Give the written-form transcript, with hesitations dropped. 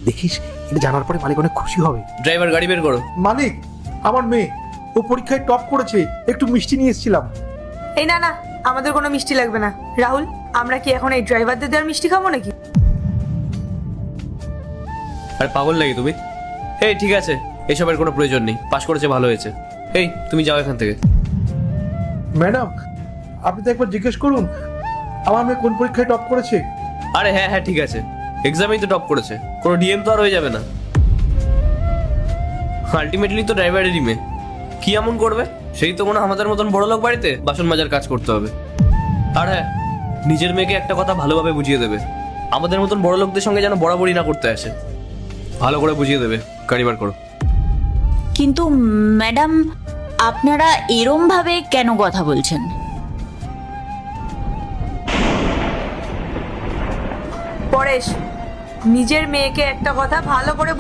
দেখিস, এটা জানার পরে মালিক অনেক খুশি হবে। ড্রাইভার গাড়ি বের করো। মালিক, আমার মেয়ে, ও পরীক্ষায় টপ করেছে, একটু মিষ্টি নিয়ে এসেছিলাম। এই না না, আমাদের কোনো মিষ্টি লাগবে না। রাহুল, আমরা কি এখন এই ড্রাইভারদের দেওয়ার মিষ্টি খাবো নাকি? আর পাগল নাকি তুমি? এই ঠিক আছে, এসবের কোনো প্রয়োজন নেই। পাশ করেছে, ভালো হয়েছে। এই তুমি যাও এখান থেকে। ম্যাডাম, আপনি তো একবার জিজ্ঞেস করুন আমার মেয়ে কোন পরীক্ষায় টপ করেছে। আরে হ্যাঁ হ্যাঁ ঠিক আছে, এক্সামেই তো টপ করেছে, কোনো ডিএম তো আর হয়ে যাবে না। আলটিমেটলি তো ড্রাইভারেরই মেয়ে, কি এমন করবে? সেই তো কোনো আমাদের মতন বড় লোক বাড়িতে বাসন মাজার কাজ করতে হবে। আর হ্যাঁ, নিজের মেয়েকে একটা কথা ভালোভাবে বুঝিয়ে দেবে, আমাদের মতন বড় লোকদের সঙ্গে যেন বরাবরই না করতে আসে। ভালো করে বুঝিয়ে দেবে। গাড়ি বার করো। কিন্তু ম্যাডাম, আপনারা এরম ভাবে কেন কথা বলছেন? পরেশ, নিজের মেয়েকে একটা কথা ভালো করে